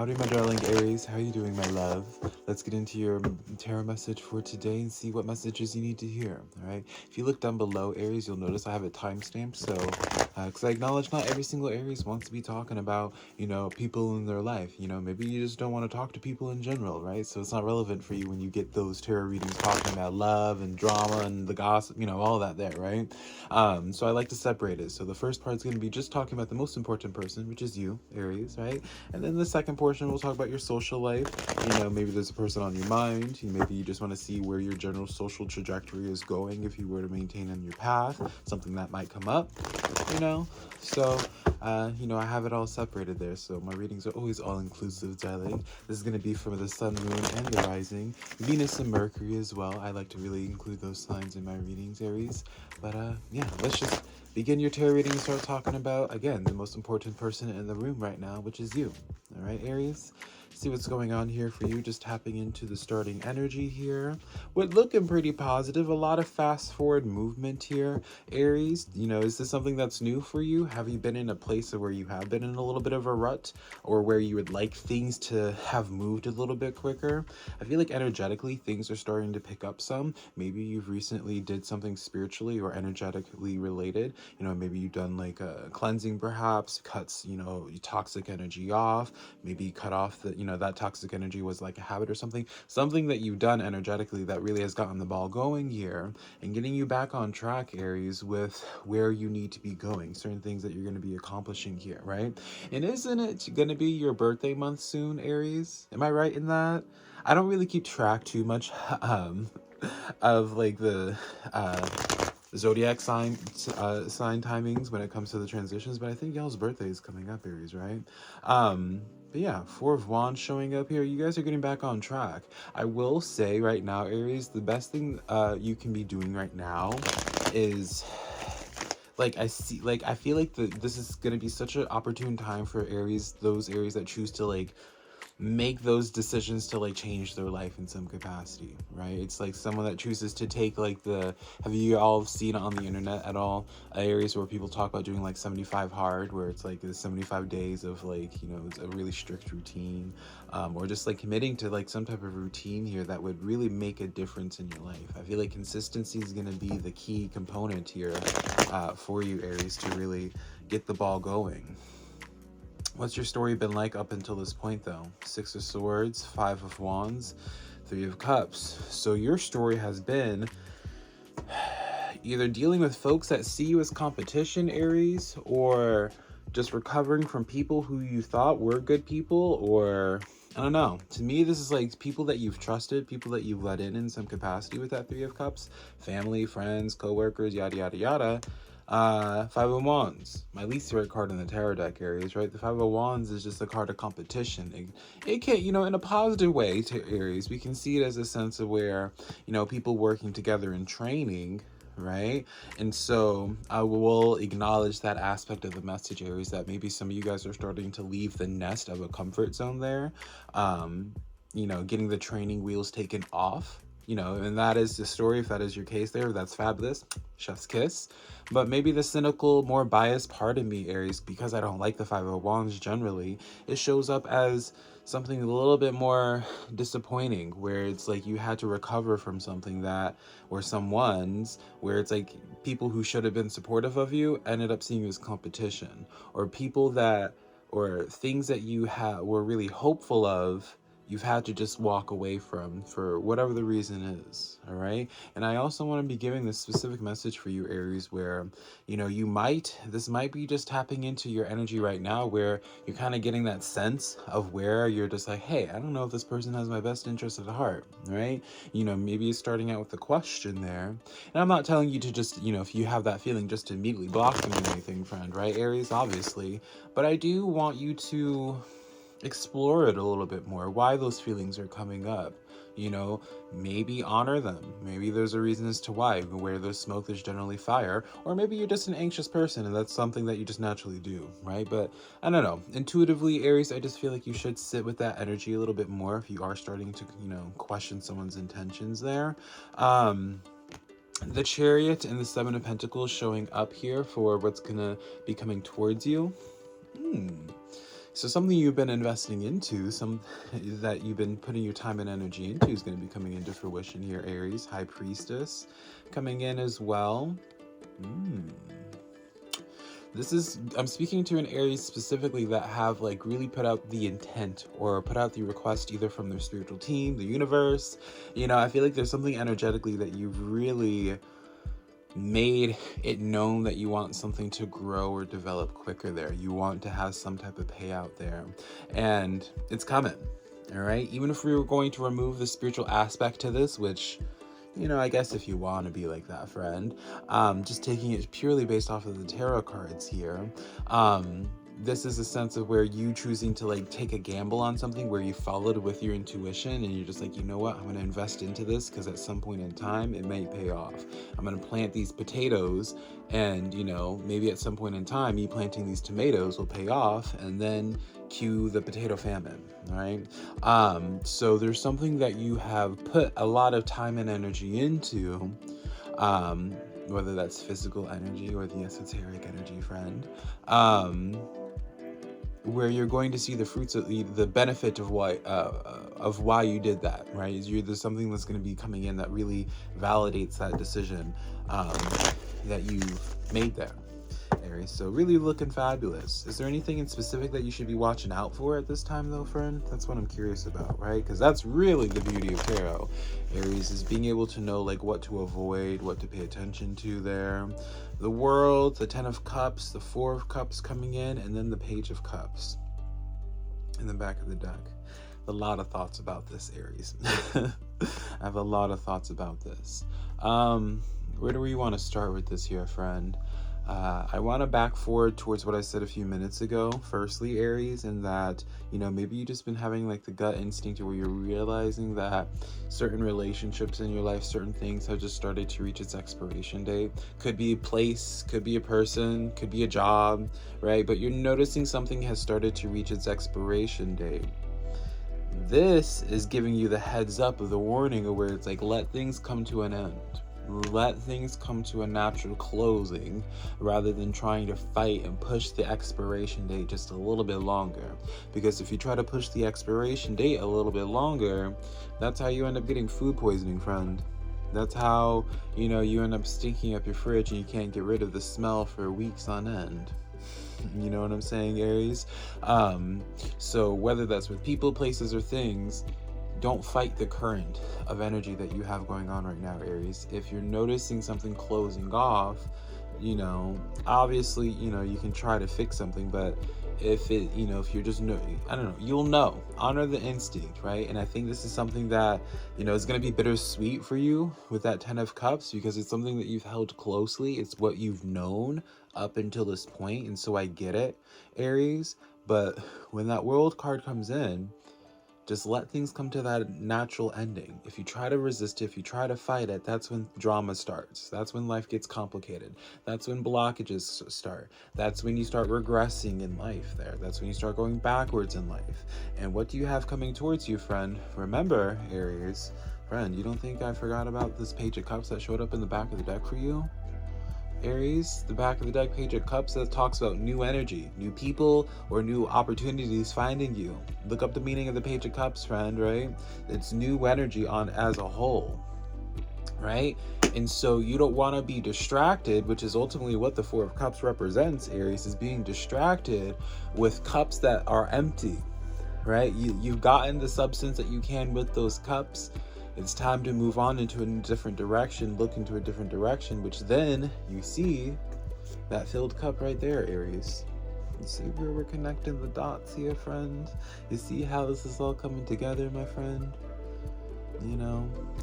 Howdy, my darling Aries. How you doing, my love? Let's get into your tarot message for today and see what messages you need to hear. All right. If you look down below, Aries, you'll notice I have a timestamp. So, because I acknowledge not every single Aries wants to be talking about, people in their life. Maybe you just don't want to talk to people in general, right? So it's not relevant for you when you get those tarot readings talking about love and drama and the gossip, all that there, right? So I like to separate it. So the first part is going to be just talking about the most important person, which is you, Aries, right? And then the second portion, we'll talk about your social life. Maybe there's a person on your mind. Maybe you just want to see where your general social trajectory is going if you were to maintain on your path, something that might come up, So, I have it all separated there. So my readings are always all-inclusive, darling. This is going to be for the sun, moon, and the rising. Venus and Mercury as well. I like to really include those signs in my readings, Aries. But, let's just begin your tarot reading and start talking about, again, the most important person in the room right now, which is you. All right, Aries? See what's going on here for you, just tapping into the starting energy here. We're looking pretty positive, a lot of fast forward movement here. Aries, is this something that's new for you? Have you been in a place where you have been in a little bit of a rut, or where you would like things to have moved a little bit quicker? I feel like energetically things are starting to pick up some. Maybe you've recently did something spiritually or energetically related. Maybe you've done like a cleansing, perhaps cuts, toxic energy off. Maybe cut off that toxic energy was like a habit or something that you've done energetically that really has gotten the ball going here and getting you back on track, Aries, with where you need to be going, certain things that you're going to be accomplishing here, right? And isn't it going to be your birthday month soon, Aries? Am I right in that? I don't really keep track too much of like the zodiac sign timings when it comes to the transitions, but I think y'all's birthday is coming up, Aries, right? But yeah, Four of Wands showing up here. You guys are getting back on track. I will say right now, Aries, the best thing you can be doing right now is I feel like this is gonna be such an opportune time for Aries, those Aries that choose to like make those decisions to like change their life in some capacity, right? It's like someone that chooses to take like have you all seen on the internet at all areas where people talk about doing like 75 hard, where it's like the 75 days of like, it's a really strict routine, or just like committing to like some type of routine here that would really make a difference in your life. I feel like consistency is going to be the key component here for you, Aries, to really get the ball going. What's your story been like up until this point, though? Six of Swords, Five of Wands, Three of Cups. So your story has been either dealing with folks that see you as competition, Aries, or just recovering from people who you thought were good people, or I don't know. To me, this is like people that you've trusted, people that you've let in some capacity with that Three of Cups, family, friends, coworkers, yada, yada, yada. Five of Wands, my least favorite card in the tarot deck, Aries, right? The Five of Wands is just a card of competition. It can, in a positive way to Aries, we can see it as a sense of where, people working together in training, right? And so I will acknowledge that aspect of the message, Aries, that maybe some of you guys are starting to leave the nest of a comfort zone there, getting the training wheels taken off. And that is the story. If that is your case there, that's fabulous. Chef's kiss. But maybe the cynical, more biased part of me, Aries, because I don't like the Five of Wands generally, it shows up as something a little bit more disappointing, where it's like you had to recover from something that, or someone's, where it's like people who should have been supportive of you ended up seeing you as competition, or people that, or things that you were really hopeful of, you've had to just walk away from for whatever the reason is, all right? And I also want to be giving this specific message for you, Aries, where, this might be just tapping into your energy right now, where you're kind of getting that sense of where you're just like, hey, I don't know if this person has my best interest at heart, right? Maybe it's starting out with a question there. And I'm not telling you to just, if you have that feeling, just to immediately block them or anything, friend, right, Aries, obviously. But I do want you to explore it a little bit more, why those feelings are coming up. Maybe honor them. Maybe there's a reason as to why. Where there's smoke, there's generally fire. Or maybe you're just an anxious person and that's something that you just naturally do, right? But I don't know. Intuitively, Aries, I just feel like you should sit with that energy a little bit more if you are starting to, question someone's intentions there. The Chariot and the Seven of Pentacles showing up here for what's gonna be coming towards you. So something you've been investing into, some that you've been putting your time and energy into, is going to be coming into fruition here, Aries. High Priestess coming in as well. I'm speaking to an Aries specifically that have like really put out the intent or put out the request either from their spiritual team, the universe. I feel like there's something energetically that you've really made it known that you want something to grow or develop quicker there. You want to have some type of payout there, and it's coming. All right. Even if we were going to remove the spiritual aspect to this, which, I guess if you want to be like that, friend, just taking it purely based off of the tarot cards here, this is a sense of where you choosing to like take a gamble on something where you followed with your intuition and you're just like, you know what, I'm going to invest into this because at some point in time it may pay off. I'm going to plant these potatoes and, maybe at some point in time me planting these tomatoes will pay off, and then cue the potato famine, right? So there's something that you have put a lot of time and energy into, whether that's physical energy or the esoteric energy, friend, where you're going to see the fruits of the benefit of why you did that, right? There's something that's going to be coming in that really validates that decision that you made there, Aries. So really looking fabulous. Is there anything in specific that you should be watching out for at this time though, friend? That's what I'm curious about, right? Because that's really the beauty of tarot, Aries, is being able to know like what to avoid, what to pay attention to there. The World, the 10 of Cups, the 4 of Cups coming in, and then the Page of Cups in the back of the deck. A lot of thoughts about this, Aries. I have a lot of thoughts about this. Where do we want to start with this here, friend? I want to back forward towards what I said a few minutes ago. Firstly, Aries, in that, maybe you've just been having like the gut instinct where you're realizing that certain relationships in your life, certain things have just started to reach its expiration date. Could be a place, could be a person, could be a job, right? But you're noticing something has started to reach its expiration date. This is giving you the heads up of the warning of where it's like, let things come to an end. Let things come to a natural closing rather than trying to fight and push the expiration date just a little bit longer. Because if you try to push the expiration date a little bit longer, that's how you end up getting food poisoning, friend. That's how, you end up stinking up your fridge and you can't get rid of the smell for weeks on end. You know what I'm saying, Aries? So whether that's with people, places, or things, don't fight the current of energy that you have going on right now, Aries. If you're noticing something closing off, obviously, you can try to fix something, but if you're just, you'll know. Honor the instinct, right? And I think this is something that, is going to be bittersweet for you with that 10 of Cups, because it's something that you've held closely. It's what you've known up until this point, and so I get it, Aries. But when that World card comes in, just let things come to that natural ending. If you try to resist it, if you try to fight it, that's when drama starts. That's when life gets complicated. That's when blockages start. That's when you start regressing in life there. That's when you start going backwards in life. And what do you have coming towards you, friend? Remember, Aries, friend, you don't think I forgot about this Page of Cups that showed up in the back of the deck for you? Aries, the back of the deck, Page of Cups, that talks about new energy, new people, or new opportunities finding you. Look up the meaning of the Page of Cups, friend, right? It's new energy on as a whole, right? And so you don't want to be distracted, which is ultimately what the 4 of Cups represents, Aries, is being distracted with cups that are empty, right? You've gotten the substance that you can with those cups. It's time to move on into a different direction, look into a different direction, which then you see that filled cup right there, Aries. You see where we're connecting the dots here, friend? You see how this is all coming together, my friend?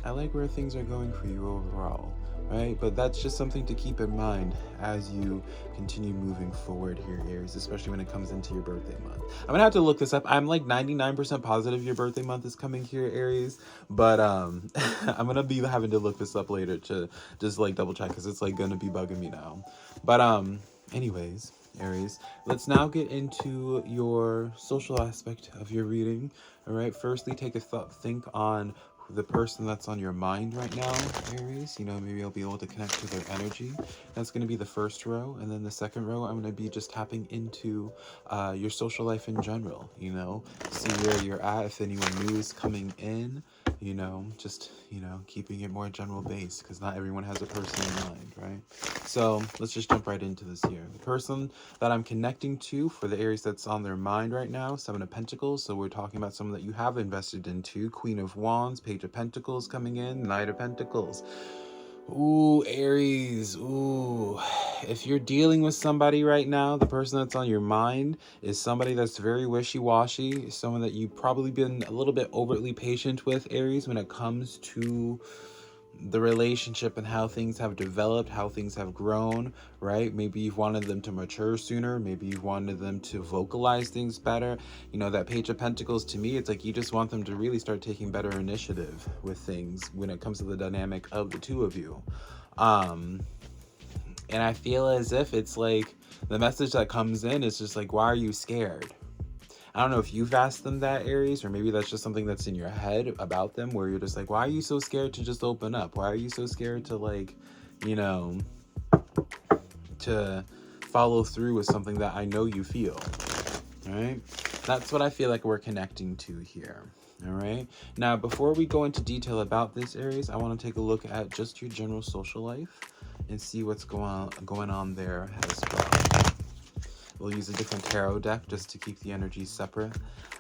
I like where things are going for you overall, right? But that's just something to keep in mind as you continue moving forward here, Aries, especially when it comes into your birthday month. I'm gonna have to look this up. I'm like 99% positive your birthday month is coming here, Aries, but I'm gonna be having to look this up later to just like double check, because it's like gonna be bugging me now. But anyways, Aries, let's now get into your social aspect of your reading. All right, firstly, take a think on the person that's on your mind right now, Aries. Maybe I'll be able to connect to their energy. That's going to be the first row. And then the second row, I'm going to be just tapping into your social life in general, see where you're at, if anyone new is coming in, just, keeping it more general based, because not everyone has a person in mind, right? So let's just jump right into this here. The person that I'm connecting to for the Aries that's on their mind right now, Seven of Pentacles. So we're talking about someone that you have invested into. Queen of Wands, Page of Pentacles coming in, Knight of Pentacles. Ooh, Aries. Ooh. If you're dealing with somebody right now, the person that's on your mind is somebody that's very wishy-washy, someone that you've probably been a little bit overtly patient with, Aries, when it comes to the relationship and how things have developed, how things have grown, right? Maybe you've wanted them to mature sooner. Maybe you've wanted them to vocalize things better. That Page of Pentacles, to me, it's like you just want them to really start taking better initiative with things when it comes to the dynamic of the two of you. And I feel as if it's like the message that comes in is just like, why are you scared? I don't know if you've asked them that, Aries, or maybe that's just something that's in your head about them, where you're just like, why are you so scared to just open up? Why are you so scared to, like, to follow through with something that I know you feel, all right? That's what I feel like we're connecting to here, all right? Now, before we go into detail about this, Aries, I want to take a look at just your general social life and see what's going on there as well. We'll use a different tarot deck just to keep the energies separate.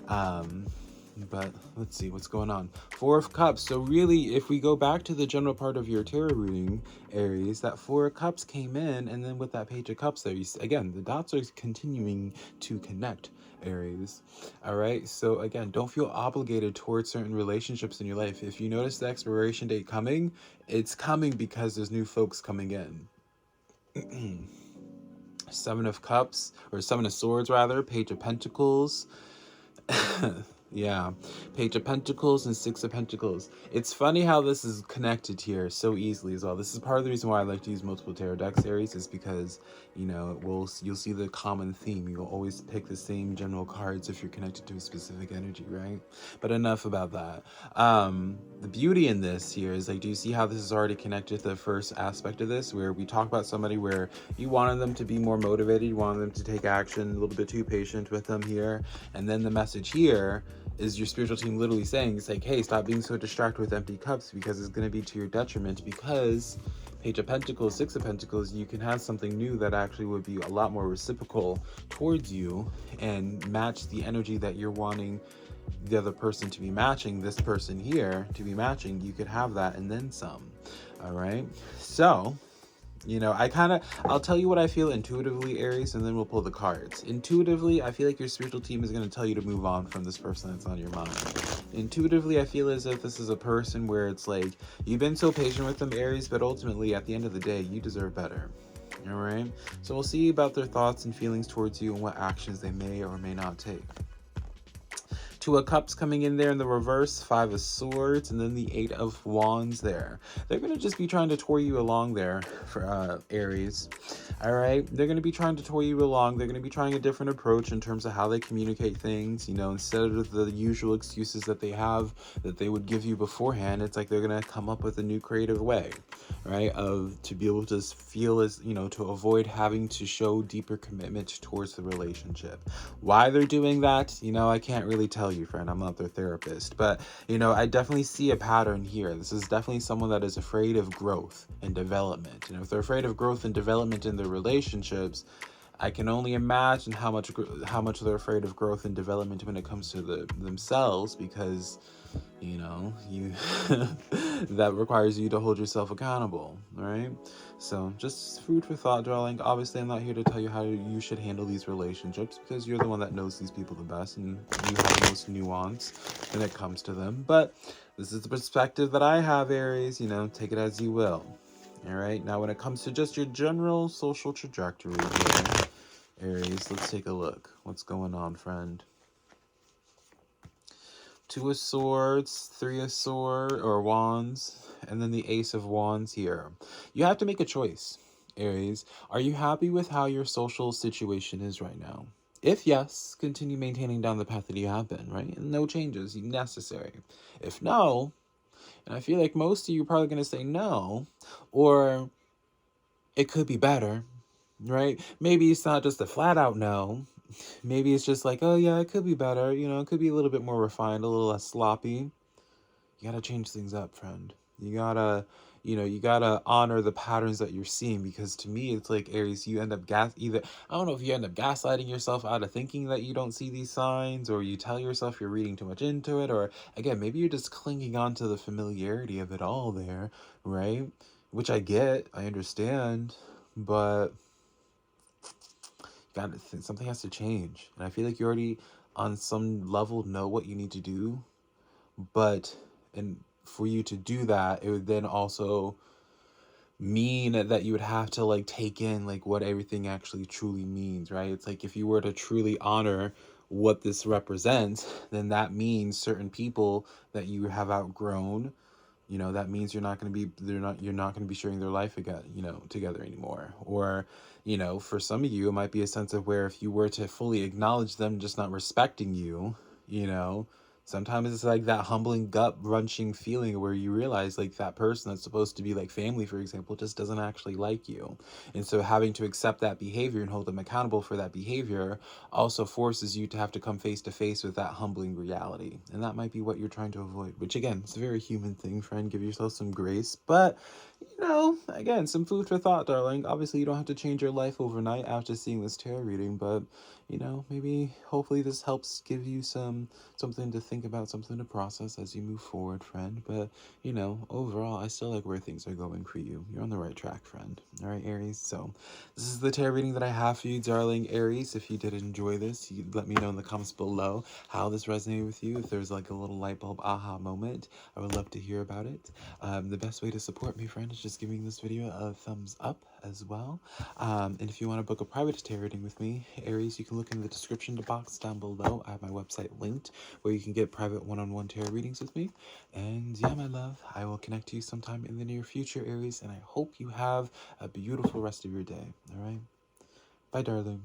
But let's see what's going on. Four of Cups. So really, if we go back to the general part of your tarot reading, Aries, that Four of Cups came in, and then with that Page of Cups there, again, the dots are continuing to connect, Aries. All right. So again, don't feel obligated towards certain relationships in your life. If you notice the expiration date coming, it's coming because there's new folks coming in. Seven of Cups, or Seven of Swords rather, Page of Pentacles. Yeah, Page of Pentacles and Six of Pentacles. It's funny how this is connected here so easily as well. This is part of the reason why I like to use multiple tarot deck series, is because, you'll see the common theme. You'll always pick the same general cards if you're connected to a specific energy, right? But enough about that. The beauty in this here is, like, do you see how this is already connected to the first aspect of this, where we talk about somebody where you wanted them to be more motivated, you wanted them to take action, a little bit too patient with them here, and then the message here is your spiritual team literally saying, it's like, hey, stop being so distracted with empty cups, because it's going to be to your detriment, because Page of Pentacles, Six of Pentacles, you can have something new that actually would be a lot more reciprocal towards you and match the energy that you're wanting the other person to be matching, this person here to be matching. You could have that and then some. All right. So, I'll tell you what I feel intuitively, Aries, and then we'll pull the cards. Intuitively, I feel like your spiritual team is going to tell you to move on from this person that's on your mind. Intuitively, I feel as if this is a person where it's like, you've been so patient with them, Aries, but ultimately, at the end of the day, you deserve better. All right? So we'll see about their thoughts and feelings towards you and what actions they may or may not take. Two of Cups coming in there in the reverse, Five of Swords, and then the Eight of Wands there. They're going to just be trying to tour you along there for Aries. All right? They're going to be trying to tour you along. They're going to be trying a different approach in terms of how they communicate things. Instead of the usual excuses that they have that they would give you beforehand, it's like they're going to come up with a new creative way, right? To be able to feel as, to avoid having to show deeper commitment towards the relationship. Why they're doing that, I can't really tell you, friend. I'm not their therapist, but I definitely see a pattern here. This is definitely someone that is afraid of growth and development. If they're afraid of growth and development in their relationships, I can only imagine how much they're afraid of growth and development when it comes to themselves, because that requires you to hold yourself accountable, right? So just food for thought, darling. Obviously, I'm not here to tell you how you should handle these relationships, because you're the one that knows these people the best and you have the most nuance when it comes to them. But this is the perspective that I have, Aries. Take it as you will. All right. Now, when it comes to just your general social trajectory here, Aries, let's take a look. What's going on, friend? Two of Swords, Three of Wands, and then the Ace of Wands here. You have to make a choice, Aries. Are you happy with how your social situation is right now? If yes, continue maintaining down the path that you have been, right? And no changes necessary. If no, And I feel like most of you are probably going to say no, or it could be better, right? Maybe it's not just a flat out no. Maybe it's just like, oh yeah, it could be better. You know, it could be a little bit more refined, a little less sloppy. You gotta change things up, friend. You gotta, you gotta honor the patterns that you're seeing, because to me, it's like, Aries, you end up I don't know if you end up gaslighting yourself out of thinking that you don't see these signs, or you tell yourself you're reading too much into it, or again, maybe you're just clinging on to the familiarity of it all there, right? Which I get, I understand, but something has to change. And I feel like you already, on some level, know what you need to do, but and for you to do that, it would then also mean that you would have to like take in like what everything actually truly means, right? It's like, if you were to truly honor what this represents, then that means certain people that you have outgrown, that means you're not going to be sharing their life again, together anymore. Or, for some of you, it might be a sense of where, if you were to fully acknowledge them just not respecting you, you know sometimes it's like that humbling, gut wrenching feeling where you realize, like, that person that's supposed to be like family, for example, just doesn't actually like you. And so having to accept that behavior and hold them accountable for that behavior also forces you to have to come face to face with that humbling reality. And that might be what you're trying to avoid, which, again, it's a very human thing, friend. Give yourself some grace. But, again, some food for thought, darling. Obviously, you don't have to change your life overnight after seeing this tarot reading, but, maybe hopefully this helps give you something to think about, something to process as you move forward, friend. But, overall, I still like where things are going for you. You're on the right track, friend. All right, Aries. So this is the tarot reading that I have for you, darling Aries. If you did enjoy this, you let me know in the comments below how this resonated with you. If there's like a little light bulb aha moment, I would love to hear about it. The best way to support me, friend, is just giving this video a thumbs up as well. And if you want to book a private tarot reading with me, Aries, you can look in the description box down below. I have my website linked where you can get private one-on-one tarot readings with me. And yeah, my love, I will connect to you sometime in the near future, Aries, and I hope you have a beautiful rest of your day. All right? Bye, darling.